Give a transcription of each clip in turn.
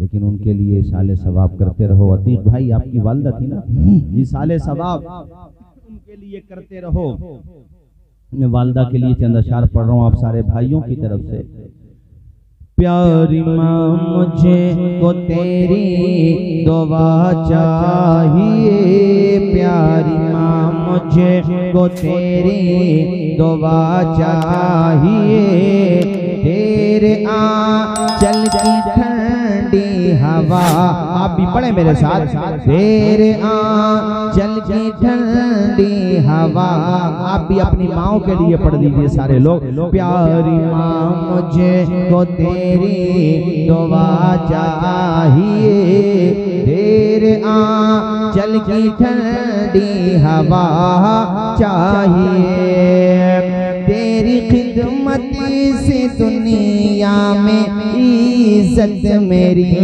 لیکن ان کے لیے سال ثواب کرتے رہو. عتیق بھائی آپ کی والدہ تھی نا جی, سال ثواب ان کے لیے کرتے رہو. میں والدہ کے لیے چند اشعار پڑھ رہا ہوں آپ سارے بھائیوں کی طرف سے. پیاری ماں مجھے کو تیری دعا چاہیے, پیاری ماں مجھے کو تیری دعا چاہیے, تیرے آنچل کی ٹھنڈی ہوا. آپ بھی پڑھیں میرے ساتھ, تیرے آنچل کی ٹھنڈی ہوا. آپ بھی اپنی ماں کے لیے پڑھ لیجئے سارے لوگ. پیاری ماں مجھے کو تیری دعا چاہیے, تیرے آنچل کی ٹھنڈی ہوا چاہیے, تیری خدمت سے دنیا میں عزت میری,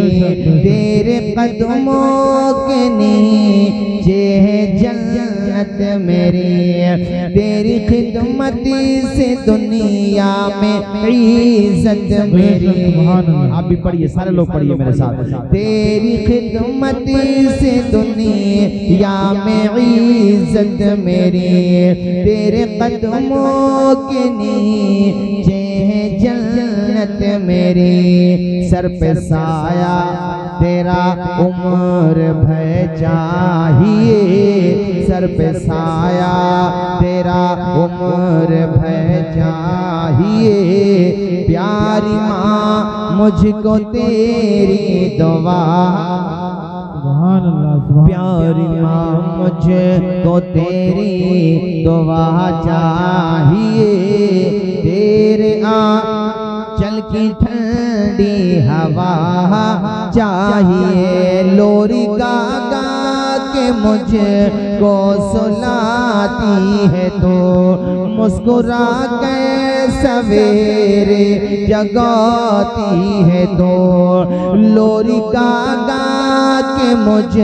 تیرے قدموں کے نیچے ہے جنت میری, تیری خدمت سے دنیا میں عزت میری. آپ بھی پڑھیے سارے لوگ پڑھیے میرے ساتھ. تیری خدمت سے دنیا میں عزت میری, تیرے قدموں کے نیچے ہے جنت میری. سر پہ سایہ تیرا عمر بھر چاہیے, سر پہ سایہ تیرا عمر بھر چاہیے, پیاری ماں مجھ کو تیری دعا. پیاری ماں مجھ کو تیری دعا چاہیے, تیرے آنچل کی ٹھنڈی ہوا چاہیے. لوری گا گا کے مجھ کو سلاتی ہے تو مسکرا کے سویرے جگاتی ہے تو, لوری گا گا کے مجھ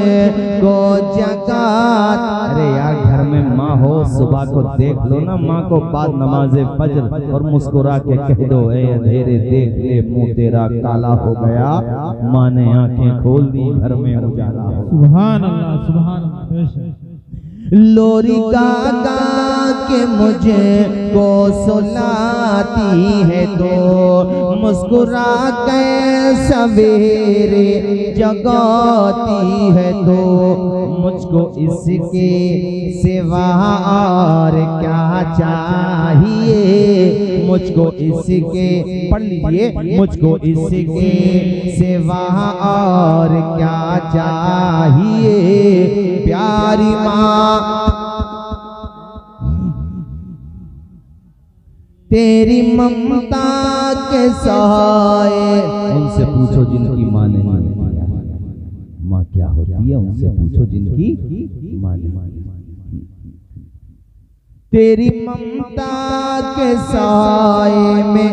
کو جگاتی. ارے یار گھر میں ماں ہو صبح کو دیکھ لو نا ماں کو بعد نماز فجر, اور مسکرا کے کہہ دو اے اندھیرے دیکھ لے منہ تیرا کالا ہو گیا, ماں نے آنکھیں کھول دی گھر میں اجالا ہو. سبحان اللہ سبحان اللہ. لوری گا گا کے مجھے کو سلاتی ہے تو مسکرا کے سویرے جگاتی ہے تو, مجھ کو اس کے سوا اور کیا چاہیے, مجھ کو اس کے, پڑھ لیجئے, مجھ کو اس کے سوا اور کیا چاہیے, پیاری ماں تیری ممتا کے سائے. ان سے پوچھو جن کی ماں نہیں, ماں کیا ہوتی ہے ان سے پوچھو جن کی ماں نہیں. تیری ممتا کے سائے میں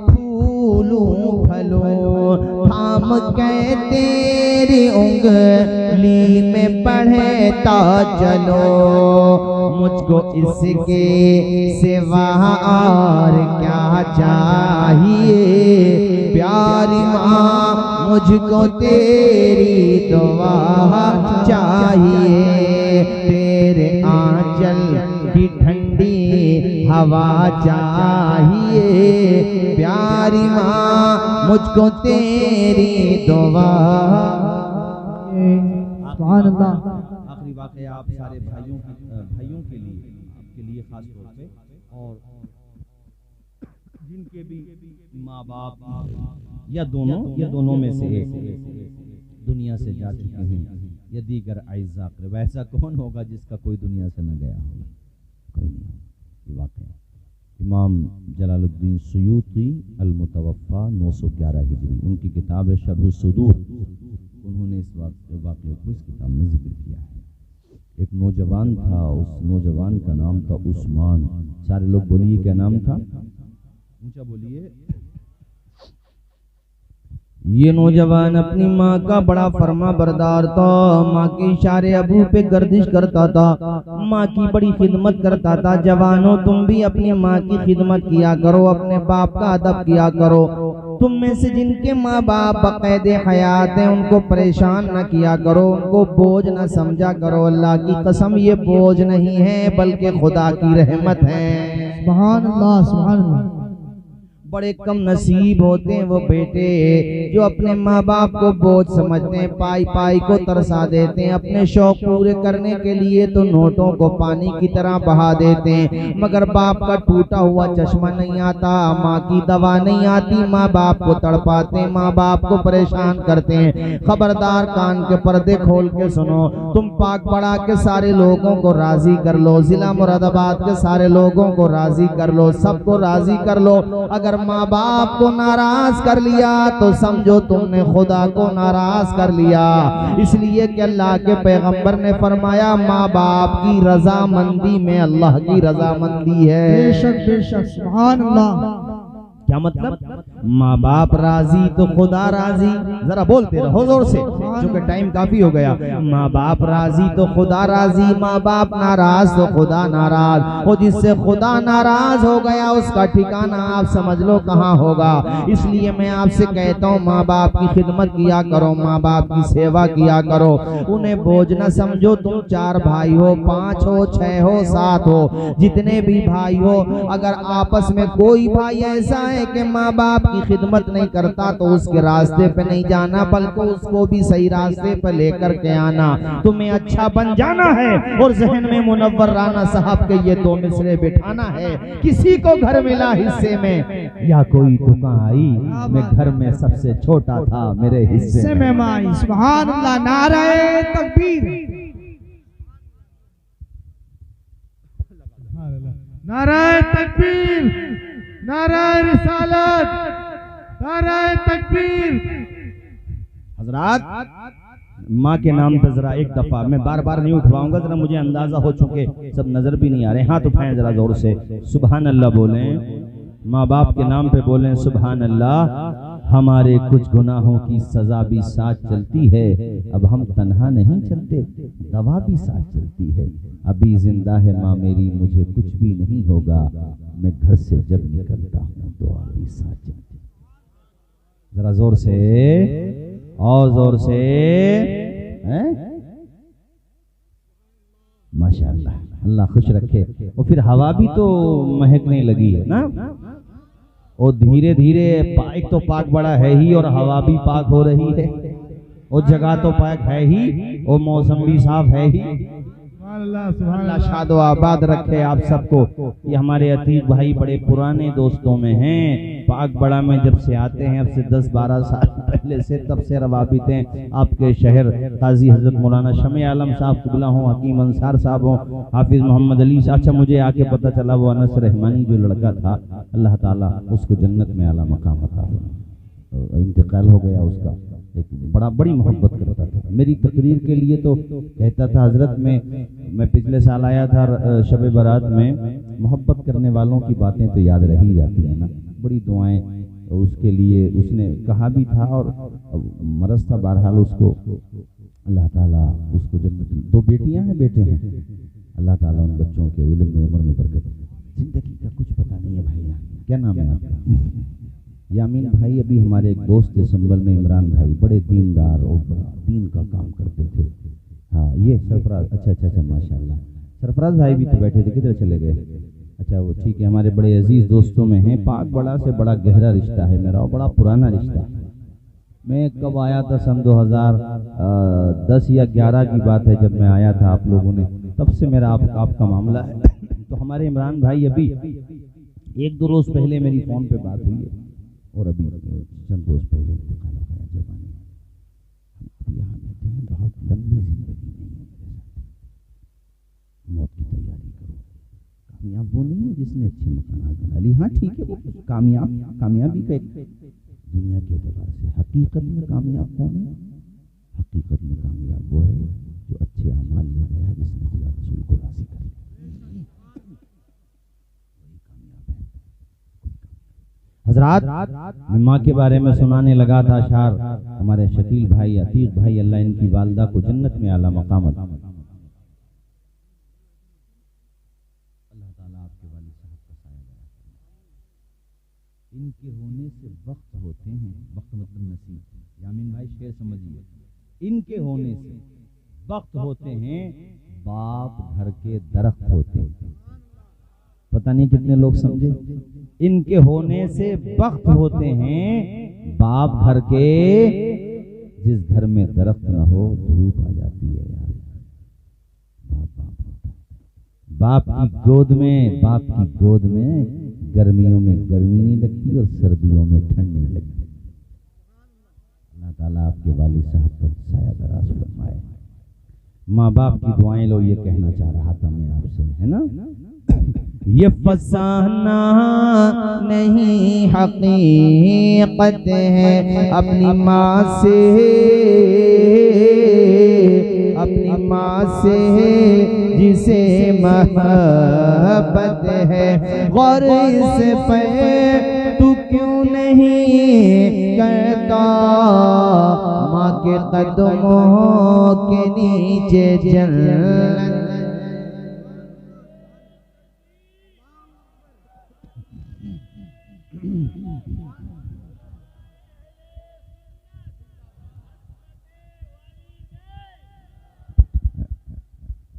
پھولوں پھلوں, تھام کے تیری انگلی میں پڑھتا چلو, مجھ کو اس کے سوا اور کیا چاہیے, پیاری ماں مجھ کو تیری دعا چاہیے, تیرے آنچل کی ٹھنڈی ہوا چاہیے, پیاری ماں مجھ کو تیری دعا. سبحان اللہ. آخری واقعہ آپ سارے بھائیوں کے لیے, آپ کے لیے خاص طور پہ, اور جن کے بھی ماں باپ یا دونوں میں سے ایک دنیا سے جا چکے ہیں یا دیگر اعزاء اقربا. ایسا کون ہوگا جس کا کوئی دنیا سے نہ گیا ہوگا؟ کوئی نہیں. یہ واقعہ امام جلال الدین سیوطی المتوفا 911 ہجری, ان کی کتاب ہے شرح الصدور, انہوں نے اس واقعے کو اس کتاب میں ذکر کیا ہے. ایک نوجوان تھا, اس نوجوان کا نام تھا عثمان. سارے لوگ بولیے کیا نام تھا, اونچا بولیے. یہ نوجوان اپنی ماں کا بڑا فرما بردار تھا, ماں کے اشارے ابو پہ گردش کرتا تھا, ماں کی بڑی خدمت کرتا تھا. جوانوں تم بھی اپنی ماں کی خدمت کیا کرو, اپنے باپ کا ادب کیا کرو. تم میں سے جن کے ماں باپ بقید حیات ہیں ان کو پریشان نہ کیا کرو، ان کو بوجھ نہ سمجھا کرو۔ اللہ کی قسم یہ بوجھ نہیں ہے بلکہ خدا کی رحمت ہے۔ سبحان اللہ سبحان اللہ۔ بڑے کم نصیب ہوتے ہیں وہ بیٹے جو اپنے ماں باپ کو بوجھ سمجھتے ہیں، پائی پائی کو ترسا دیتے ہیں، اپنے شوق پورے کرنے کے لیے تو نوٹوں کو پانی کی طرح بہا دیتے ہیں، مگر باپ کا ٹوٹا ہوا چشمہ نہیں آتا، ماں کی دوا نہیں آتی، ماں باپ کو تڑپاتے ہیں، ماں باپ کو پریشان کرتے ہیں۔ خبردار کان کے پردے کھول کے سنو، تم پاک پڑا کے سارے لوگوں کو راضی کر لو، ضلع مراد آباد کے سارے لوگوں کو راضی کر لو، سب کو راضی کر لو، اگر ماں باپ کو ناراض کر لیا تو سمجھو تم نے خدا کو ناراض کر لیا۔ اس لیے کہ اللہ کے پیغمبر نے فرمایا ماں باپ کی رضامندی میں اللہ کی رضامندی ہے۔ بے شک بے شک سبحان اللہ۔ کیا مطلب؟ ماں باپ راضی تو خدا راضی۔ ذرا بولتے رہو زور سے چونکہ ٹائم کافی ہو گیا۔ ماں باپ راضی تو خدا راضی، ماں باپ ناراض تو خدا ناراض، اور جس سے خدا ناراض ہو گیا اس کا ٹھکانہ آپ سمجھ لو کہاں ہوگا۔ اس لیے میں آپ سے کہتا ہوں ماں باپ کی خدمت کیا کرو، ماں باپ کی سیوا کیا کرو، انہیں بوجھ نہ سمجھو۔ تم 4 بھائی ہو، 5 ہو، 6 ہو، 7 ہو، جتنے بھی بھائی ہو، اگر آپس میں کوئی بھائی ایسا ہے کہ ماں باپ کی خدمت نہیں کرتا تو اس کے راستے پہ نہیں جانا بلکہ اس کو بھی صحیح راستے پہ لے کر کے آنا۔ تمہیں اچھا بن جانا ہے اور ذہن میں منور رانا صاحب کے یہ 2 مصرے بٹھانا ہے، کسی کو گھر ملا حصے میں یا کوئی دکان آئی، میں گھر میں سب سے چھوٹا تھا، میرے حصے میں مائی۔ سبحان اللہ، نعرہ تکبیر، نعرہ تکبیر، نعرہ رسالت، نعرہ تکبیر۔ حضرات ماں کے نام پہ ذرا ایک دفعہ، میں بار بار نہیں اٹھواؤں گا، ذرا مجھے اندازہ ہو چکے سب نظر بھی نہیں آ رہے، ہاتھ اٹھائیں ذرا زور سے، سبحان اللہ بولیں، ماں باپ کے نام پہ بولیں سبحان اللہ۔ ہمارے کچھ گناہوں کی سزا بھی ساتھ چلتی ہے، اب ہم تنہا نہیں چلتے، دوا بھی ساتھ چلتی ہے، ابھی زندہ ہے ماں میری، مجھے کچھ بھی نہیں ہوگا، میں گھر سے جب نکلتا ہوں دعا بھی ساتھ چلتی ہے۔ ذرا زور سے اور زور سے، ماشاءاللہ، اللہ خوش رکھے۔ اور پھر ہوا بھی تو مہکنے لگی ہے نا، اور دھیرے دھیرے ایک تو پاک بڑا ہے ہی اور ہوا بھی پاک ہو رہی ہے، اور جگہ تو پاک ہے ہی اور موسم بھی صاف ہے ہی۔ اللہ شاد و آباد رکھے آپ سب کو۔ یہ ہمارے عتیق بھائی بڑے پرانے دوستوں میں ہیں، پاک بڑا میں جب سے آتے ہیں، اب سے 10-12 سال پہلے سے، تب سے روابط ہیں۔ آپ کے شہر قاضی حضرت مولانا شمع عالم صاحب قبلہ ہوں، حکیم انصار صاحب ہوں، حافظ محمد علی صاحب۔ اچھا مجھے آ کے پتہ چلا وہ انس رحمانی جو لڑکا تھا، اللہ تعالیٰ اس کو جنت میں اعلیٰ مقام عطا فرمائے، انتقال ہو گیا اس کا، ایک بڑی محبت کرتا تھا میری تقریر کے لیے، تو کہتا تھا حضرت میں پچھلے سال آیا تھا شب برات میں، محبت کرنے والوں کی باتیں تو یاد رہی جاتی ہیں نا، بڑی دعائیں اس کے لیے اس نے کہا بھی تھا، اور مرض تھا، بہرحال اس کو اللہ تعالیٰ اس کو جنت، 2 بیٹیاں ہیں بیٹے ہیں، اللہ تعالیٰ ان بچوں کے علم میں عمر میں برکت۔ زندگی کا کچھ پتہ نہیں ہے بھائی، کیا نام ہے آپ کا؟ یامین بھائی ابھی ہمارے ایک دوست تھے سنبل میں، عمران بھائی، بڑے دیندار اور دین کا کام کرتے تھے۔ ہاں یہ سرفراز، اچھا ماشاءاللہ، سرفراز بھائی بھی تو بیٹھے تھے، کدھر چلے گئے؟ اچھا وہ ٹھیک ہے، ہمارے بڑے عزیز دوستوں میں ہیں، پاک بڑا سے بڑا گہرا رشتہ ہے میرا، اور بڑا پرانا رشتہ ہے۔ میں کب آیا تھا، سن 2010 یا 11 کی بات ہے جب میں آیا تھا، آپ لوگوں نے، تب سے میرا آپ کا معاملہ ہے۔ تو ہمارے عمران بھائی ابھی 1-2 روز پہلے میری فون پہ بات ہوئی ہے، اور ابھی چند روز پہلے انتقال ہو گیا جوانی میں۔ اب یہاں بیٹھے ہیں، بہت لمبی زندگی نہیں ہے میرے ساتھ، موت کی تیاری کرو۔ کامیاب وہ نہیں ہے جس نے اچھے مکانات بنا لی، ہاں ٹھیک ہے وہ کامیابی کا ایک دنیا کے اعتبار سے، حقیقت میں کامیاب کون ہے؟ حقیقت میں کامیاب وہ ہے جو اچھے اعمال لے گیا، جس نے خدا رسول کو راضی کر لیا، وہی کامیاب ہے۔ حضرات میں ماں کے بارے میں سنانے لگا تھا اشعار، ہمارے شکیل بھائی، عتیق بھائی، اللہ ان کی والدہ کو جنت میں اعلیٰ مقام عطا فرمائے۔ اللہ تعالیٰ آپ کے والد صاحب کا سایہ بنا فرمائے۔ ان کے ہونے سے وقت ہوتے ہیں، وقت مطلب نصیب، یامین بھائی شعر سمجھیے، ان کے ہونے سے وقت ہوتے ہیں، باپ گھر کے درخت ہوتے ہیں. پتہ نہیں کتنے لوگ سمجھے. ان کے ہونے سے وقت ہوتے ہیں، باپ گھر کے، جس گھر میں درخت نہ ہو دھوپ آ جاتی ہے یار. باپ کی گود میں، باپ کی گود میں گرمیوں میں گرمی نہیں لگتی اور سردیوں میں ٹھنڈ نہیں لگتی. اللہ تعالیٰ آپ کے والد صاحب پر سایہ دراز فرمائے. ماں باپ کی دعائیں لو، یہ کہنا چاہ رہا تھا میں آپ سے، ہے نا. یہ فسانہ نہیں حقیقت ہے اپنی ماں سے، اپنی ماں سے جسے محبت ہے. غور اس پہ تو کیوں نہیں کرتا، ماں کے قدموں کے نیچے جنت.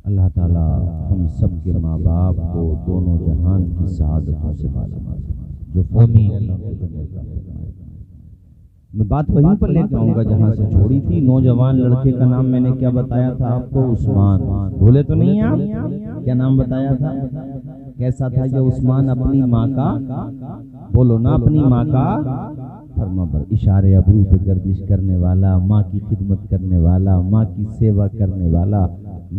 اللہ تعالیٰ ہم سب کے ماں باپ کو دونوں جہان کی سعادتوں سے بالا جو میں بات وہیں پر لے کے آؤں گا جہاں سے چھوڑی تھی. نوجوان لڑکے کا نام میں نے کیا بتایا تھا آپ کو؟ عثمان. بھولے تو نہیں آپ؟ کیا نام بتایا تھا؟ کیسا تھا یہ عثمان؟ اپنی ماں کا، بولو نا، اپنی ماں کا فرما بر، اشارے ابرو پہ گردش کرنے والا، ماں کی خدمت کرنے والا، ماں کی سیوا کرنے والا.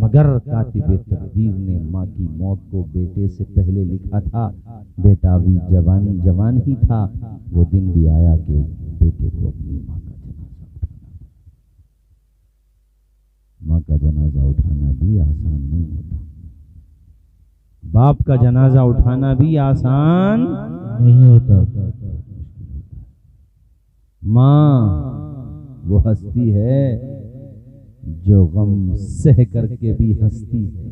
مگر کاتب تقدیر نے ماں کی موت کو بیٹے سے پہلے لکھا تھا. بیٹا بھی جوان ہی تھا. وہ دن بھی آیا کہ بیٹے کو اپنی ماں کا جنازہ اٹھانا بھی آسان نہیں ہوتا. باپ کا جنازہ اٹھانا بھی آسان نہیں ہوتا. ماں وہ ہستی ہے جو غم سہ کر کے بھی ہستی ہے.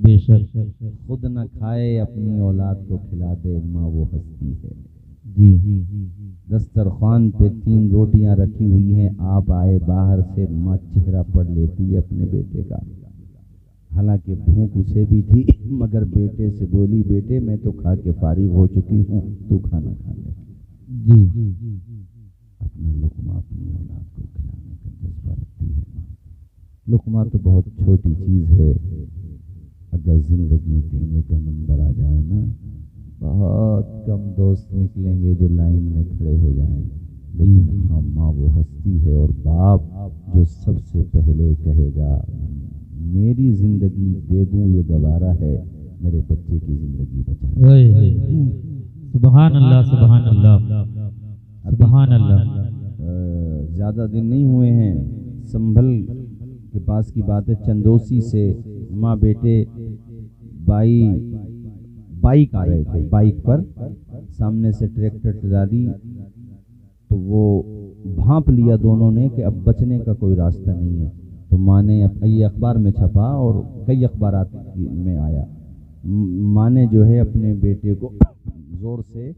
بے شک خود نہ کھائے اپنی اولاد کو کھلا دے، ماں وہ ہستی ہے. جی دسترخوان پہ 3 روٹیاں رکھی ہوئی ہیں، آپ آئے باہر سے، ماں چہرہ پڑھ لیتی ہے اپنے بیٹے کا. حالانکہ بھوک اسے بھی تھی، مگر بیٹے سے بولی بیٹے میں تو کھا کے فارغ ہو چکی ہوں، تو کھانا کھا لے. جی اپنا لقمہ اپنی اولاد کو کھلانے کا جذبہ رکھتی ہے ماں. لقمہ تو بہت چھوٹی چیز ہے، اگر زندگی دینے کا نمبر آ جائے نا، بہت کم دوست نکلیں گے جو لائن میں کھڑے ہو جائیں. لیکن ہاں ماں وہ ہستی ہے، اور باپ جو سب سے پہلے کہے گا میری زندگی دے دوں یہ گوارا ہے، میرے بچے کی زندگی بچا. سبحان اللہ، سبحان اللہ، سبحان اللہ. زیادہ دن نہیں ہوئے ہیں، سنبھل کے پاس کی بات ہے، چندوسی سے ماں بیٹے بائک آ رہے تھے، بائک پر سامنے سے ٹریکٹر ٹرالی، تو وہ بھانپ لیا دونوں نے کہ اب بچنے کا کوئی راستہ نہیں ہے. تو ماں نے، یہ اخبار میں چھپا اور کئی اخبارات میں آیا، ماں نے جو ہے اپنے بیٹے کو زور سے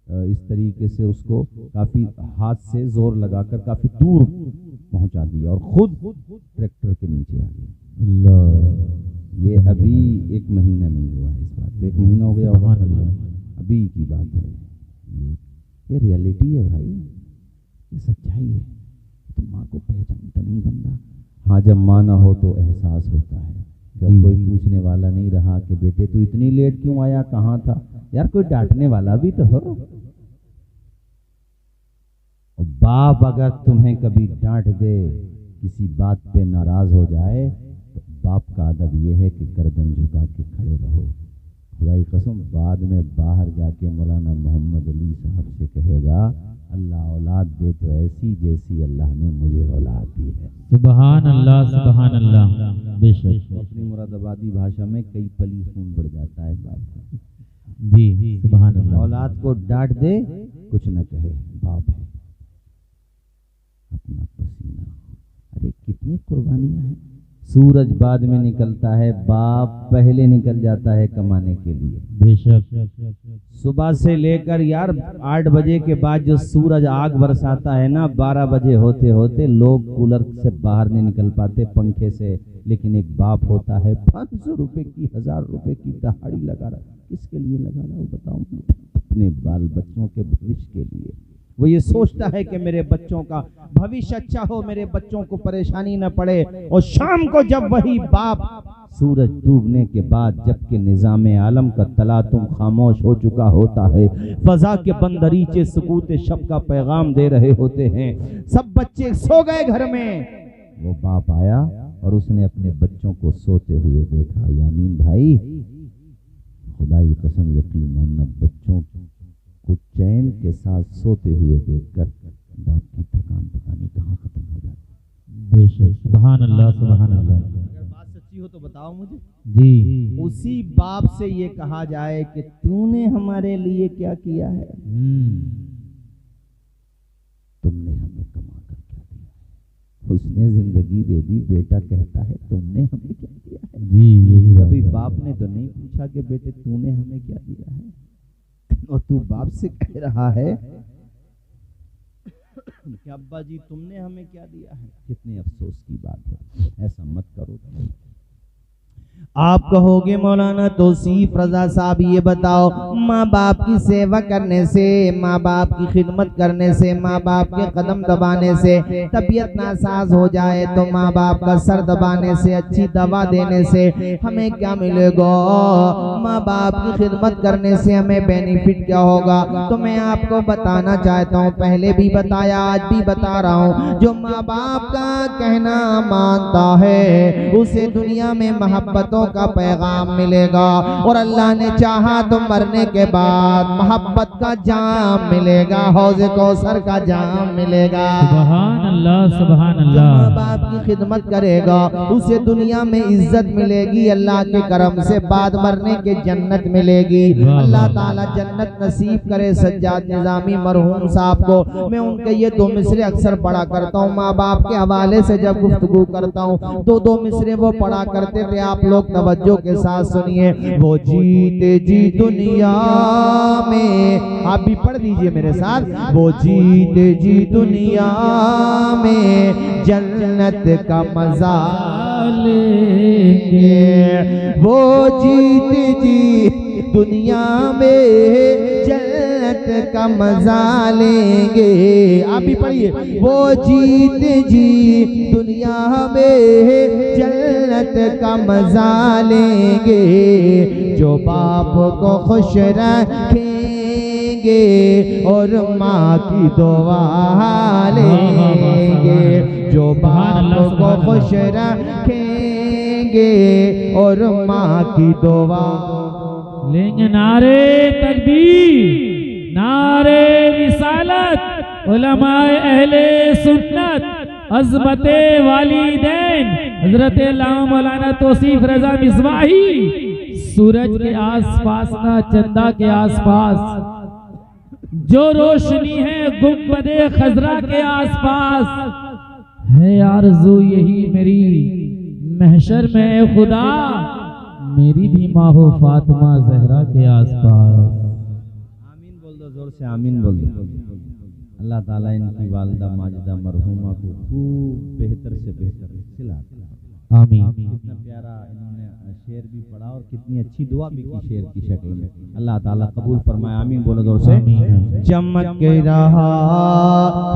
اس طریقے سے اس کو کافی ہاتھ سے زور لگا کر کافی دور پہنچا دیا اور خود ٹریکٹر کے نیچے آ گئی. اللہ، یہ ابھی 1 مہینہ نہیں ہوا ہے، اس بات پہ 1 مہینہ ہو گیا ہوگا، ابھی کی بات ہے. یہ ریئلٹی ہے بھائی، یہ سچائی ہے. تو ماں کو پہچانتا نہیں بندہ. ہاں جب ماں نہ ہو تو احساس ہوتا ہے، جب کوئی پوچھنے والا نہیں رہا کہ بیٹے تو اتنی لیٹ کیوں آیا، کہاں تھا، یار کوئی ڈانٹنے والا بھی تو ہو. باپ اگر تمہیں کبھی ڈانٹ دے، کسی بات پہ ناراض ہو جائے، تو باپ کا ادب یہ ہے کہ گردن جھکا کے کھڑے رہو. خدائی قسم بعد میں باہر جا کے مولانا محمد علی صاحب سے کہے گا اللہ اولاد دے تو ایسی جیسی اللہ نے مجھے اولاد دی ہے. سبحان اللہ، سبحان اللہ. بے شک اپنی مراد آبادی بھاشا میں کئی پلی خون بڑھ جاتا ہے باپ کا. جی سبحان اللہ. اولاد کو ڈانٹ دے کچھ نہ کہے، باپ ہے. اپنا پسینہ، ارے کتنی قربانیاں ہیں. سورج بعد میں نکلتا ہے، باپ پہلے نکل جاتا ہے کمانے کے لیے۔ بے شک صبح سے لے کر یار 8 بجے کے بعد جو سورج آگ برساتا ہے نا، 12 بجے ہوتے ہوتے لوگ کولر سے باہر نہیں نکل پاتے، پنکھے سے، لیکن ایک باپ ہوتا ہے 500 روپے کی 1000 روپے کی دہاڑی لگا رہا ہے۔ کس کے لیے لگا رہا ہے وہ بتاؤں؟ اپنے بال بچوں کے بھوش کے لیے۔ وہ یہ سوچتا ہے کہ میرے بچوں کا بھوش اچھا ہو، میرے بچوں کو پریشانی نہ پڑے۔ اور شام کو جب وہی باپ سورج ڈوبنے کے بعد، جبکہ نظام عالم کا تلاطم خاموش ہو چکا ہوتا ہے، فضا کے بندریچے سکوت شب کا پیغام دے رہے ہوتے ہیں، سب بچے سو گئے گھر میں، وہ باپ آیا اور اس نے اپنے بچوں کو سوتے ہوئے دیکھا۔ یامین بھائی، خدائی قسم یقین ماننا، بچوں کو چین کے ساتھ سوتے ہوئے دیکھ کر باپ کی تھکان پتہ نہیں کہاں ختم ہو جاتی۔ بے شک، سبحان اللہ سبحان اللہ۔ اگر بات سچی ہو تو بتاؤ مجھے۔ جی، اسی باپ سے یہ کہا جائے کہ تو نے ہمارے لیے کیا کیا ہے؟ تم نے ہمیں کما کر کیا دیا ہے؟ اس نے زندگی دے دی، بیٹا کہتا ہے تم نے ہمیں کیا دیا ہے؟ جی، یہی کبھی باپ نے تو نہیں پوچھا کہ بیٹے تو نے ہمیں کیا دیا ہے؟ اور تو باپ سے کہہ رہا ہے کہ ابا جی تم نے ہمیں کیا دیا ہے؟ کتنے افسوس کی بات ہے، ایسا مت کرو۔ آپ کہو گے مولانا توصیف رضا صاحب یہ بتاؤ، ماں باپ کی سیوا کرنے سے، ماں باپ کی خدمت کرنے سے، ماں باپ کے قدم دبانے سے طبیعت ناساز ہو جائے تو ماں باپ کا سر دبانے سے، اچھی دوا دینے سے ہمیں کیا ملے گا؟ ماں باپ کی خدمت کرنے سے ہمیں بینیفٹ کیا ہوگا؟ تو میں آپ کو بتانا چاہتا ہوں، پہلے بھی بتایا آج بھی بتا رہا ہوں، جو ماں باپ کا کہنا مانتا ہے اسے دنیا میں محبتوں کا پیغام ملے گا، اور اللہ نے چاہا تو مرنے کے بعد محبت کا جام ملے گا، حوض کوثر کا جام ملے گا۔ سبحان اللہ سبحان جو اللہ۔ ماں باپ کی خدمت کرے گا اسے دنیا میں عزت ملے گی، اللہ کے کرم سے بعد مرنے کے جنت ملے گی۔ اللہ تعالیٰ جنت نصیب کرے سجاد نظامی مرحوم صاحب کو۔ میں ان کے یہ 2 مصرے اکثر پڑھا کرتا ہوں، ماں باپ کے حوالے سے جب گفتگو کرتا ہوں 2 مصرے وہ پڑھا کرتے تھے، آپ لوگ توجہ کے ساتھ سنیے۔ وہ جیتے جی دنیا میں، آپ بھی پڑھ دیجئے میرے ساتھ، وہ جیتے جی دنیا میں جنت کا مزہ لیں گے، وہ جیتے جی دنیا میں جنت کا مزہ لیں گے۔ آپ بھی پڑھیے، وہ جیتے جی دنیا میں جنت کا مزہ لیں گے، جو باپ کو خوش رکھیں گے اور ماں کی دعا لیں گے، جو باپ کو خوش رکھیں گے اور ماں کی دعا لیں گے۔ نعرے تکبیر، نعرے رسالت، علماء اہل سنت، عظمت والدین حضرت علامہ مولانا توصیف رضا مصباحی، سورج کے آس پاس نہ چندہ کے آس پاس جو روشنی ہے گنبد خضرا کے آس پاس ہے، آرزو یہی میری محشر میں خدا میری بھی ماں ہو فاطمہ زہرا کے آس پاس۔ آمین بول دو، زور سے آمین بول دو۔ اللہ تعالیٰ ان کی والدہ ماجدہ مرحومہ کو خوب بہتر سے بہتر صلہ عطا۔ آمین۔ کتنا پیارا انہوں نے شعر بھی پڑھا اور کتنی اچھی دعا بھی کی شعر کی شکل میں، اللہ تعالیٰ قبول فرمائے۔ آمین بولو زور سے۔ چمک رہا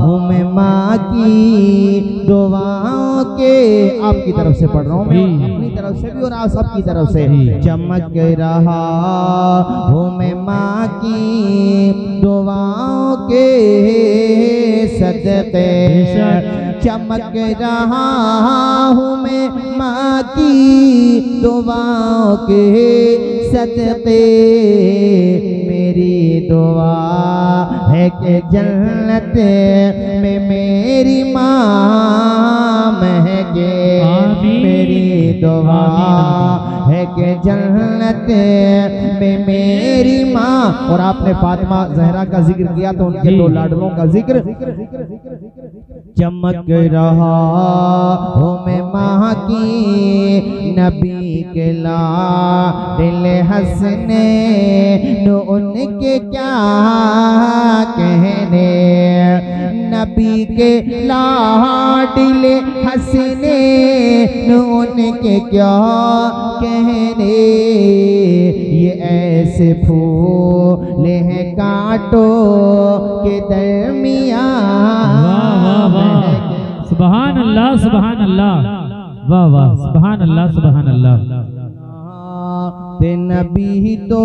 ہوں میں ماں کی دعاؤں کے، آپ کی طرف سے پڑھ رہا ہوں میں، اپنی طرف سے بھی اور آپ سب کی طرف سے۔ چمک رہا ہوں میں ماں کی دعاؤں کے صدقے، چمک رہا ہوں میں ماں کی دعاؤں کے صدقے، میری دعا ہے کہ جنت میں میری ماں مہکے، میری دعا ہے کہ جنت میں میری ماں۔ اور آپ نے فاطمہ زہرا کا ذکر کیا تو ان کے 2 لاڈلوں کا ذکر، چمک رہا ہوں میں ماں کی نبی کے لاڈل حسنین ان کے کیا کہنے نبی کے لاڈل حسنین ان کے کیا کہنے یہ ایسے پھول ہیں کانٹوں کے درمیان واہ واہ واہ سبحان اللہ سبحان اللہ واہ واہ سبحان اللہ سبحان اللہ تے نبی تو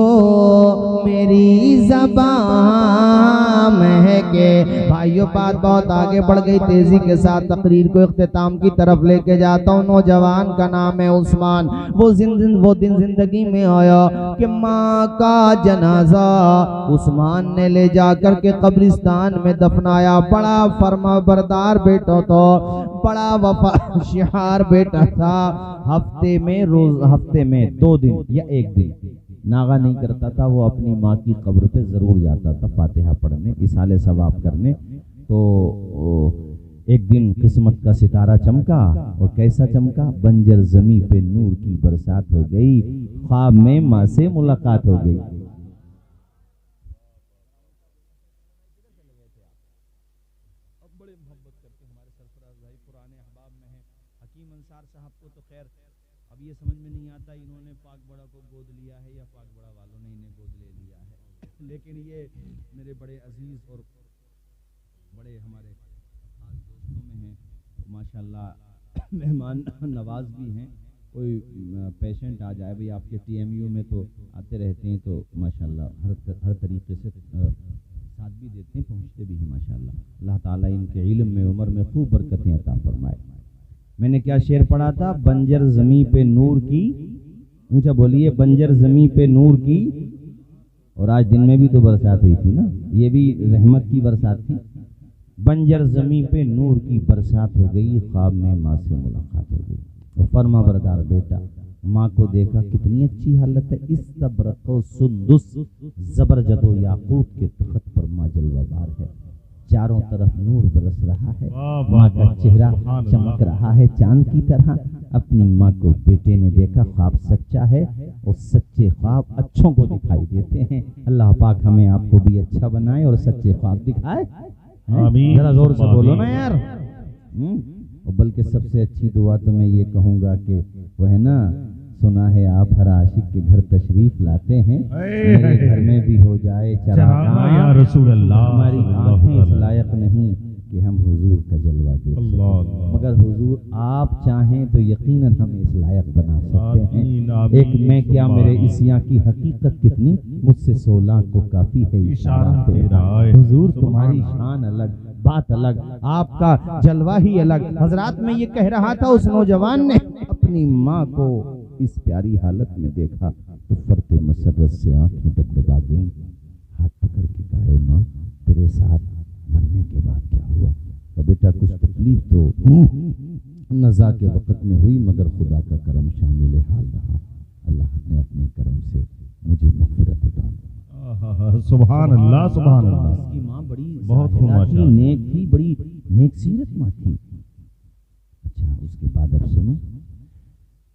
میری زبان مہکے بھائیو بات بہت آگے بڑھ گئی تیزی کے ساتھ تقریر کو اختتام کی طرف لے کے جاتا ہوں نوجوان کا نام ہے عثمان وہ دن زندگی میں آیا کہ ماں کا جنازہ عثمان نے لے جا کر کے قبرستان میں دفنایا بڑا فرما بردار بیٹا تھا بڑا وفادار بیٹا تھا ہفتے میں 2 دن یا 1 دن ناغا نہیں کرتا تھا وہ اپنی ماں کی قبر پہ ضرور جاتا تھا فاتحہ پڑھنے اصالہ ثواب کرنے تو ایک دن قسمت کا ستارہ چمکا اور کیسا چمکا بنجر زمین پہ نور کی برسات ہو گئی خواب میں ماں سے ملاقات ہو گئی یہ سمجھ میں نہیں آتا انہوں نے پاک بڑا کو گود لیا ہے یا پاک بڑا والوں نے انہیں گود لے لیا ہے لیکن یہ میرے بڑے عزیز اور بڑے ہمارے خاص دوستوں میں ہیں ماشاءاللہ مہمان نواز بھی ہیں کوئی پیشنٹ آ جائے بھئی آپ کے ٹی ایم یو میں تو آتے رہتے ہیں تو ماشاءاللہ ہر طریقے سے ساتھ بھی دیتے ہیں پہنچتے بھی ہیں ماشاءاللہ اللہ تعالیٰ ان کے علم میں عمر میں خوب برکتیں عطا فرمائے میں نے کیا شعر پڑھا تھا بنجر زمین پہ نور کی اونچا بولیے بنجر زمین پہ نور کی اور آج دن میں بھی تو برسات ہوئی تھی نا یہ بھی رحمت کی برسات تھی بنجر زمین پہ نور کی برسات ہو گئی خواب میں ماں سے ملاقات ہو گئی اور فرما بردار بیٹا ماں کو دیکھا کتنی اچھی حالت ہے استبرق و سندس زبرجد و یاقوت کے تخت پر ماں جلوہ بار ہے چاروں طرف نور برس رہا ہے ماں کا چہرہ چمک رہا ہے چاند کی طرح اپنی ماں کو بیٹے نے دیکھا خواب سچا ہے اور سچے خواب اچھوں کو دکھائی دیتے ہیں اللہ پاک ہمیں آپ کو بھی اچھا بنائے اور سچے خواب دکھائے آمین ذرا زور سے بولو نا یار بلکہ سب سے اچھی دعا تو میں یہ کہوں گا کہ وہ ہے نا سنا ہے آپ ہر عاشق کے گھر تشریف لاتے ہیں میرے گھر میں بھی ہو جائے چراغاں یا رسول اللہ ہماری آنکھیں اس لائق نہیں کہ ہم حضور کا جلوہ دیکھ سکیں مگر حضور آپ چاہیں تو یقیناً ہم اس لائق بنا سکتے ہیں ایک میں کیا میرے عیسیاں کی حقیقت کتنی مجھ سے 16 کو کافی ہے اشارہ تیرا حضور تمہاری شان الگ بات الگ آپ کا جلوہ ہی الگ حضرات میں یہ کہہ رہا تھا اس نوجوان نے اپنی ماں کو اس پیاری حالت میں دیکھا تو فرتے مسرت سے آنکھیں ڈبڈبا گئیں ہاتھ پکڑ کے کہا ماں تیرے ساتھ مرنے کے بعد کیا ہوا کہ بیٹا کچھ تکلیف تو نزا کے وقت میں ہوئی مگر خدا کا کرم شامل حال رہا اللہ نے اپنے کرم سے مجھے مغفرت عطا سبحان اللہ سبحان اللہ اس کی ماں بڑی بہت نیک تھی بڑی نیک سیرت ماں تھی اچھا اس کے بعد اب سنو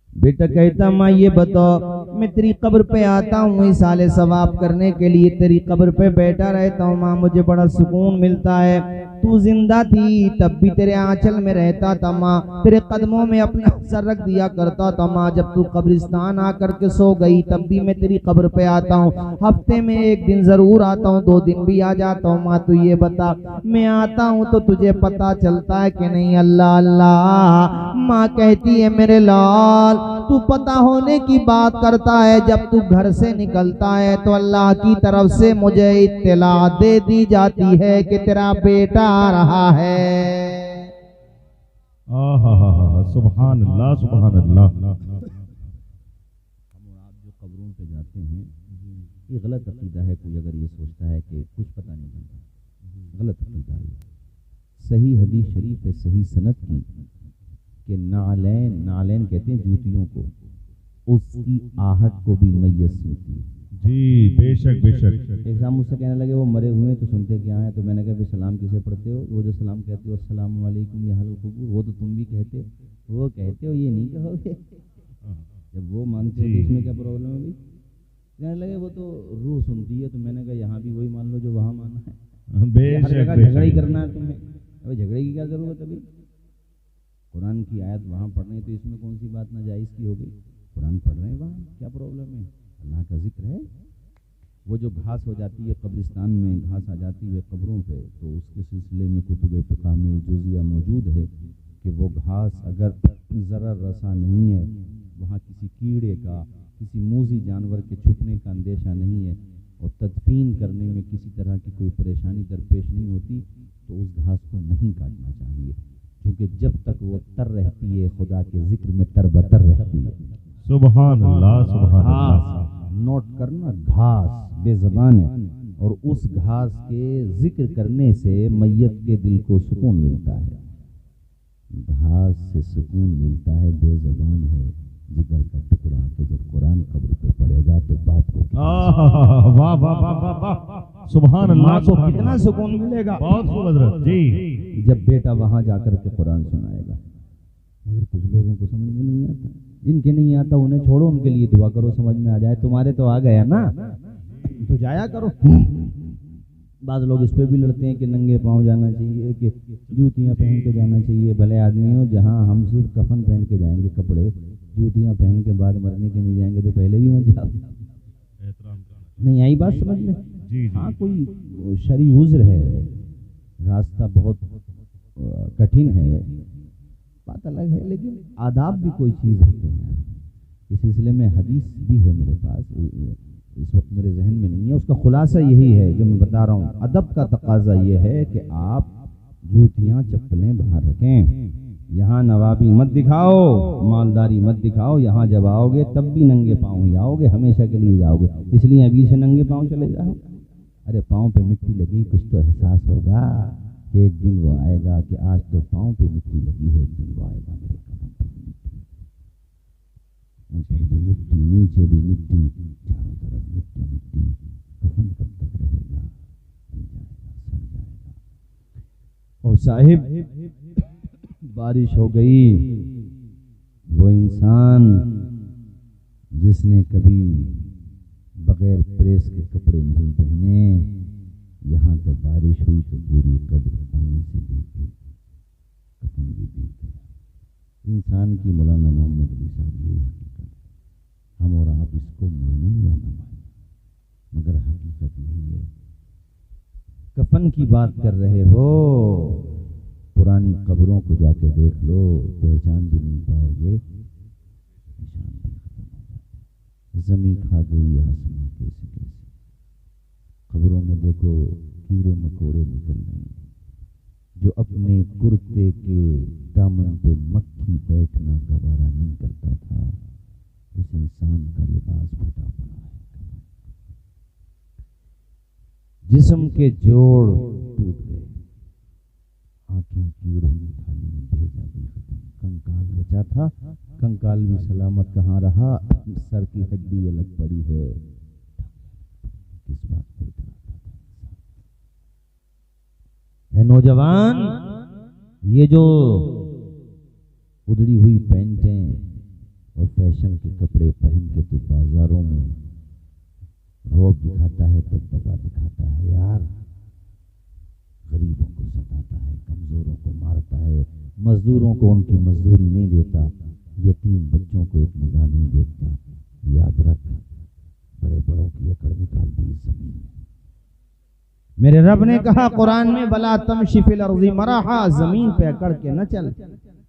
بیٹا کہتا ماں یہ بتاؤ میں تیری قبر پہ آتا ہوں اصالہ ثواب کرنے کے لیے تیری قبر پہ بیٹھا رہتا ہوں ماں مجھے بڑا سکون ملتا ہے تو زندہ تھی تب بھی تیرے آنچل میں رہتا تھا ماں تیرے قدموں میں اپنا سر رکھ دیا کرتا تھا ماں جب تو قبرستان آ کر کے سو گئی تب بھی میں تیری قبر پہ آتا ہوں ہفتے میں 1 دن ضرور آتا ہوں 2 دن بھی آ جاتا ہوں ماں تو یہ بتا میں آتا ہوں تو تجھے پتا چلتا ہے کہ نہیں اللہ اللہ ماں کہتی ہے میرے لال تو پتا ہونے کی بات کرتا ہے جب تو گھر سے نکلتا ہے تو اللہ کی طرف سے مجھے اطلاع دے دی جاتی ہے کہ تیرا بیٹا آ رہا ہے سبحان اللہ سبحان اللہ ہم اور آپ جو قبروں پہ جاتے ہیں یہ غلط عقیدہ ہے کوئی اگر یہ سوچتا ہے کہ کچھ پتہ نہیں چلتا غلط عقیدہ ہے صحیح حدیث شریف ہے صحیح سند کی کہ نعلین کہتے ہیں جوتیوں کو اس کی آہٹ کو بھی میت سنتی ہے جی بے شک بے شک. ایک صاحب مجھ سے کہنے لگے وہ مرے ہوئے ہیں تو سنتے کیا ہیں؟ تو میں نے کہا سلام کسے پڑھتے ہو؟ وہ جو سلام کہتے ہو السلام علیکم یا اہل القبور، وہ تو تم بھی کہتے ہو، وہ کہتے ہو یہ نہیں کہو گے؟ جب وہ مانتے ہو تو اس میں کیا پرابلم ہے بھائی؟ کہنے لگے وہ تو روح سنتی ہے، تو میں نے کہا یہاں بھی وہی مان لو جو وہاں مانا ہے، بے ہر شک جگہ بے جھگڑا ہی شک. کرنا ہے تمہیں، ابھی جھگڑے کی کیا ضرورت ہے بھائی؟ قرآن کی آیت وہاں پڑھ رہے ہیں تو اس میں کون سی بات ناجائز کی ہو گئی؟ قرآن پڑھ رہے ہیں وہاں، کیا پرابلم ہے؟ اللہ کا ذکر ہے. وہ جو گھاس ہو جاتی ہے قبرستان میں، گھاس آ جاتی ہے قبروں پہ، تو اس کے سلسلے میں کتب فقہ میں جزیہ موجود ہے کہ وہ گھاس اگر ضرر رساں نہیں ہے، وہاں کسی کیڑے کا، کسی موذی جانور کے چھپنے کا اندیشہ نہیں ہے، اور تدفین کرنے میں کسی طرح کی کوئی پریشانی درپیش نہیں ہوتی، تو اس گھاس کو نہیں کاٹنا چاہیے، کیونکہ جب تک وہ تر رہتی ہے خدا کے ذکر میں تر بتر رہتی ہے. سبحان اللہ سبحان اللہ. گھاس نوٹ کرنا، گھاس بے زبان ہے، اور اس گھاس کے ذکر کرنے سے میت کے دل کو سکون ملتا ہے. گھاس سے سکون ملتا ہے، بے زبان ہے، جگر کا ٹکڑا کہ جب قرآن قبر پہ پڑے گا تو باپ کو واہ واہ واہ واہ واہ. سبحان اللہ کو سبحان کتنا اللہ. سکون ملے گا بہت خوب حضرت جی. جب بیٹا وہاں جا کر کے قرآن سنائے گا. مگر کچھ لوگوں کو سمجھ میں نہیں آتا، جن کے نہیں آتا انہیں چھوڑو، ان کے لیے دعا کرو سمجھ میں آ جائے. تمہارے تو آ گیا نا تو جایا کرو. بعض لوگ اس پہ بھی لڑتے ہیں کہ ننگے پاؤں جانا چاہیے، کہ جوتیاں پہن کے جانا چاہیے. بھلے آدمی ہو، جہاں ہم صرف کفن پہن کے جائیں گے کپڑے، جوتیاں پہن کے بعد مرنے کے نہیں جائیں گے، تو پہلے بھی مت جاؤ. نہیں آئی بات سمجھ میں؟ ہاں کوئی شرعی عذر ہے، راستہ بہت کٹھن ہے، بات الگ ہے، لیکن آداب بھی کوئی چیز ہوتے ہیں. اس سلسلے میں حدیث بھی ہے میرے پاس، اس وقت میرے ذہن میں نہیں ہے. اس کا خلاصہ یہی ہے جو میں بتا رہا ہوں. ادب کا تقاضا یہ ہے کہ آپ جوتیاں چپلیں باہر رکھیں. یہاں نوابی مت دکھاؤ، مالداری مت دکھاؤ. یہاں جب آؤ گے تب بھی ننگے پاؤں ہی آؤ گے، ہمیشہ کے لیے جاؤ گے. اس لیے ابھی سے ننگے پاؤں چلے جاؤ. ارے پاؤں پہ مٹی لگی، کچھ تو احساس ہوگا. ایک دن وہ آئے گا کہ آج تو پاؤں پہ مٹی لگی ہے، ایک دن وہ آئے گا میرے کمر پہ مٹی، اوپر بھی مٹی، نیچے بھی مٹی، چاروں طرف مٹی مٹی. کفن کب تک رہے گا؟ جل جائے گا، سڑ جائے گا. اور صاحب بارش ہو گئی، وہ انسان جس نے کبھی بغیر پریس کے کپڑے نہیں پہنے، یہاں تو بارش ہوئی تو پوری قبر پانی سے بھیگ گئی، کفن بھی بھیگ گیا. انسان کی مولانا محمد علی صاحب یہی حقیقت ہے. ہم اور آپ اس کو مانیں یا نہ مانیں، مگر حقیقت یہی ہے. کفن کی بات کر رہے ہو، پرانی قبروں کو جا کے دیکھ لو، پہچان بھی نہیں پاؤ گے، نشان بھی ختم ہو جاتے. زمین کھا گئی آسمان کیسے کیسے. قبروں میں دیکھو کیڑے مکوڑے نکل رہے ہیں. جو اپنے کرتے کے دامن پہ مکھی بیٹھنا گوارا نہیں کرتا تھا، اس انسان کا لباس پھٹا پڑا ہے. جسم کے جوڑ ٹوٹ گئے، آنکھیں کیڑوں نے کھا لی، بھیجا بھی ختم. کنکال بچا تھا، کنکال بھی سلامت کہاں رہا. سر کی ہڈی الگ پڑی ہے. کس بات پہ اتراتا تھا اے نوجوان؟ یہ جو ادڑی ہوئی پینٹیں اور فیشن کے کپڑے پہن کے تو بازاروں میں روب دکھاتا ہے، دبدبا دکھاتا ہے، یار غریبوں کو ستاتا ہے، کمزوروں کو مارتا ہے، مزدوروں کو ان کی مزدوری نہیں دیتا، یتیم بچوں کو ایک نگاہ نہیں دیکھتا. یاد رکھ، بڑے بڑوں کی اکڑ نکال دی زمین میں. میرے رب نے کہا قرآن میں، وَلَا تَمْشِ فِي الْأَرْضِ مَرَحًا، زمین پہ اکڑ کے نہ چل.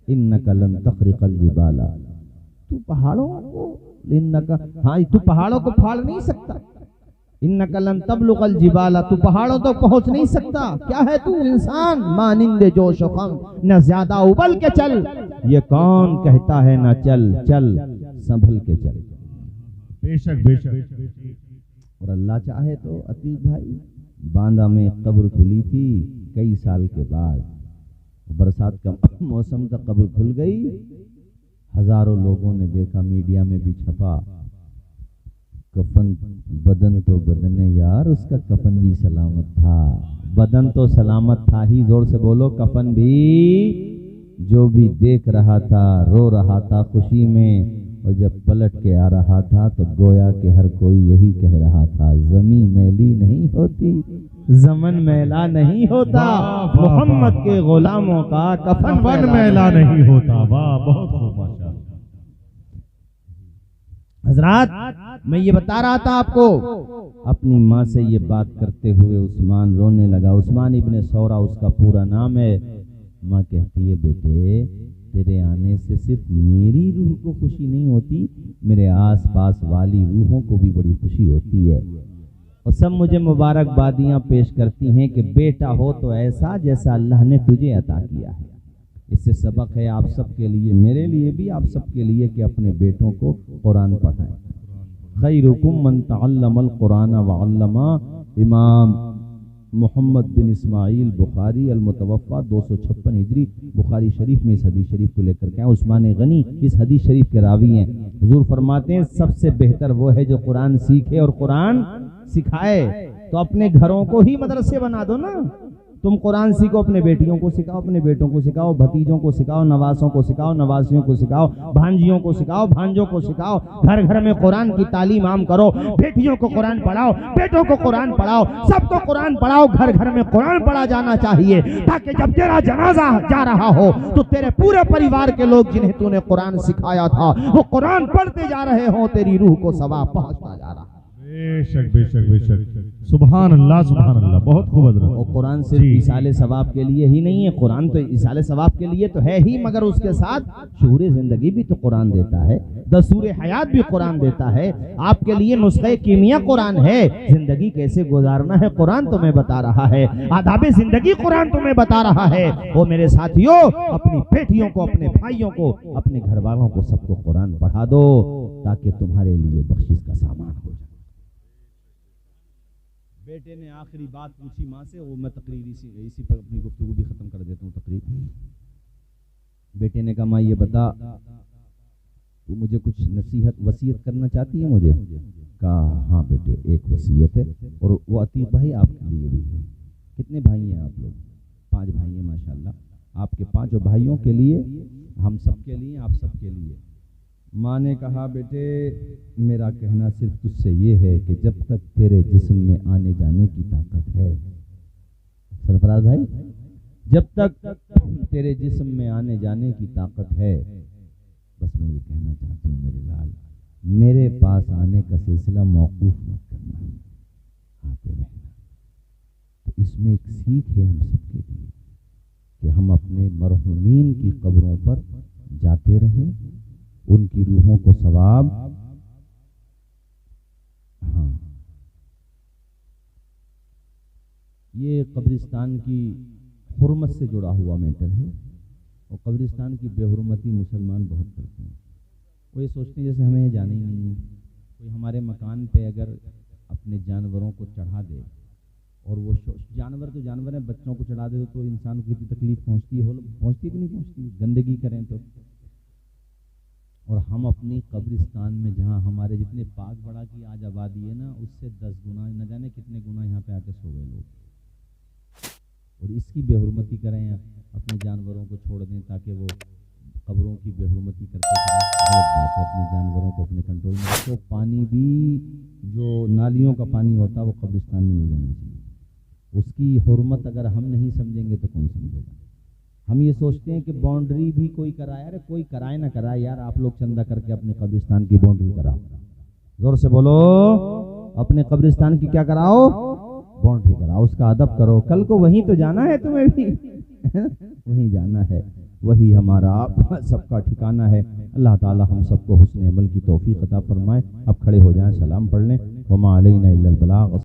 إِنَّكَ لَن تَخْرِقَ الْجِبَالَ، تو پہاڑوں کو، ہاں تو پہاڑوں کو پھاڑ نہیں سکتا. إِنَّكَ لَن تَبْلُغَ الْجِبَالَ، تو پہاڑوں تک پہنچ نہیں سکتا. کیا ہے تو انسان؟ مانند جوش و خم، نہ زیادہ ابل کے چل. یہ کون کہتا ہے نہ چل؟ چل سنبھل کے چل. بے شک بے شک. اور اللہ چاہے تو عتیق بھائی، باندہ میں قبر کھلی تھی کئی سال کے بعد، برسات کا موسم تک قبر کھل گئی. ہزاروں لوگوں نے دیکھا، میڈیا میں بھی چھپا کفن بدن تو بدن یار اس کا کفن بھی سلامت تھا، بدن تو سلامت تھا ہی، زور سے بولو کفن بھی، جو بھی دیکھ رہا تھا رو رہا تھا خوشی میں، اور جب پلٹ کے آ رہا تھا تو گویا کہ ہر کوئی یہی کہہ رہا تھا زمین میلی نہیں ہوتی، زمن میلا نہیں ہوتا، محمد کے غلاموں کا کفن میلا نہیں ہوتا۔ واہ بہت خوب ماشاءاللہ۔ حضرات میں یہ بتا رہا تھا آپ کو، اپنی ماں سے یہ بات کرتے ہوئے عثمان رونے لگا۔ عثمان ابن سورہ اس کا پورا نام ہے۔ ماں کہتی ہے بیٹے تیرے آنے سے صرف میری روح کو خوشی نہیں ہوتی، میرے آس پاس والی روحوں کو بھی بڑی خوشی ہوتی ہے، اور سب مجھے مبارکبادیاں پیش کرتی ہیں کہ بیٹا ہو تو ایسا جیسا اللہ نے تجھے عطا کیا ہے۔ اس سے سبق ہے آپ سب کے لیے، میرے لیے بھی، آپ سب کے لیے کہ اپنے بیٹوں کو قرآن پڑھائیں۔ خیرکم من تعلم القرآن وعلمہ، امام محمد بن اسماعیل بخاری المتوفا 256 ہجری بخاری شریف میں اس حدیث شریف کو لے کر کے عثمان غنی اس حدیث شریف کے راوی ہیں۔ حضور فرماتے ہیں سب سے بہتر وہ ہے جو قرآن سیکھے اور قرآن سکھائے۔ تو اپنے گھروں کو ہی مدرسے بنا دو نا، تم قرآن سیکھو، اپنے بیٹیوں کو سکھاؤ، اپنے بیٹوں کو سکھاؤ، بھتیجوں کو سکھاؤ، نواسوں کو سکھاؤ، نواسیوں کو سکھاؤ، بھانجیوں کو سکھاؤ، بھانجوں کو سکھاؤ، گھر گھر میں قرآن کی تعلیم عام کرو، بیٹیوں کو قرآن پڑھاؤ، بیٹوں کو قرآن پڑھاؤ، سب کو قرآن پڑھاؤ، گھر گھر میں قرآن پڑھا جانا چاہیے، تاکہ جب تیرا جنازہ جا رہا ہو تو تیرے پورے پریوار کے لوگ جنہیں تو نے قرآن سکھایا تھا وہ قرآن پڑھتے جا رہے ہوں، تیری روح کو ثواب پہنچتا جا رہا ہے۔ بے شک بے شک بے شک، سبحان اللہ سبحان اللہ، بہت خوب حضرت۔ اور قرآن صرف ایصال ثواب کے لیے ہی نہیں ہے، قرآن تو ایصال ثواب کے لیے تو ہے ہی، مگر اس کے ساتھ شعور زندگی بھی تو قرآن دیتا ہے، دستور حیات بھی قرآن دیتا ہے، آپ کے لیے نسخہ کیمیا قرآن ہے، زندگی کیسے گزارنا ہے قرآن تمہیں بتا رہا ہے، آداب زندگی قرآن تمہیں بتا رہا ہے۔ وہ میرے ساتھیوں اپنی بیٹیوں کو، اپنے بھائیوں کو، اپنے گھر والوں کو سب کو قرآن پڑھا دو تاکہ تمہارے لیے بخشش کا سامان ہو جائے۔ بیٹے نے آخری بات پوچھی ماں سے، وہ میں تقریر اسی پر اپنی گفتگو بھی ختم کر دیتا ہوں تقریر۔ بیٹے نے کہا ماں یہ بتا تو مجھے کچھ نصیحت وصیت کرنا چاہتی ہے مجھے؟ کہا ہاں بیٹے ایک وصیت ہے، اور وہ عتیق بھائی آپ کے لیے بھی ہے۔ کتنے بھائی ہیں آپ لوگ؟ 5 بھائی ہیں ماشاءاللہ، آپ کے 5 بھائیوں کے لیے، ہم سب کے لیے، آپ سب کے لیے۔ ماں نے کہا بیٹے میرا کہنا صرف تجھ سے یہ ہے کہ جب تک تیرے جسم میں آنے جانے کی طاقت ہے، سرفراز بھائی، جب تک تیرے جسم میں آنے جانے کی طاقت ہے، بس میں یہ کہنا چاہتی ہوں میرے لال، میرے پاس آنے کا سلسلہ موقوف مت کرنا، آتے رہنا۔ تو اس میں ایک سیکھ ہے ہم سب کے لیے کہ ہم اپنے مرحومین کی قبروں پر جاتے رہیں، ان کی روحوں کو ثواب۔ ہاں یہ قبرستان کی حرمت سے جڑا ہوا میٹر ہے، اور قبرستان کی بے حرمتی مسلمان بہت کرتے ہیں۔ وہ یہ سوچتے ہیں جیسے ہمیں یہ جانا ہی نہیں ہے۔ کوئی ہمارے مکان پہ اگر اپنے جانوروں کو چڑھا دے، اور وہ جانور تو جانور ہیں، بچوں کو چڑھا دے تو انسان کو کتنی تکلیف پہنچتی ہے کہ نہیں پہنچتی؟ گندگی کریں تو۔ اور ہم اپنی قبرستان میں جہاں ہمارے جتنے پاک بڑا کی آج آبادی ہے نا، اس سے 10 گنا، نہ جانے کتنے گنا یہاں پہ آ کے سو گئے لوگ، اور اس کی بے حرمتی کریں، اپنے جانوروں کو چھوڑ دیں تاکہ وہ قبروں کی بے حرمتی کرتے ہیں، غلط بات ہے۔ اپنے جانوروں کو اپنے کنٹرول میں رکھو۔ پانی بھی جو نالیوں کا پانی ہوتا ہے وہ قبرستان میں نہیں جانا چاہیے، اس کی حرمت اگر ہم نہیں سمجھیں گے تو کون سمجھے گا؟ ہم یہ سوچتے ہیں کہ باؤنڈری بھی کوئی کرائے، ارے کوئی کرائے نہ کرائے یار، آپ لوگ چندہ کر کے اپنے قبرستان کی باؤنڈری کراؤ، زور سے بولو، اپنے قبرستان کی کیا کراؤ؟ باؤنڈری کراؤ، اس کا ادب کرو، کل کو وہیں تو جانا ہے تمہیں بھی وہیں جانا ہے، وہی ہمارا سب کا ٹھکانہ ہے۔ اللہ تعالی ہم سب کو حسن عمل کی توفیق عطا فرمائے۔ اب کھڑے ہو جائیں، سلام پڑھ لیں۔ وما علینا الا البلاغ۔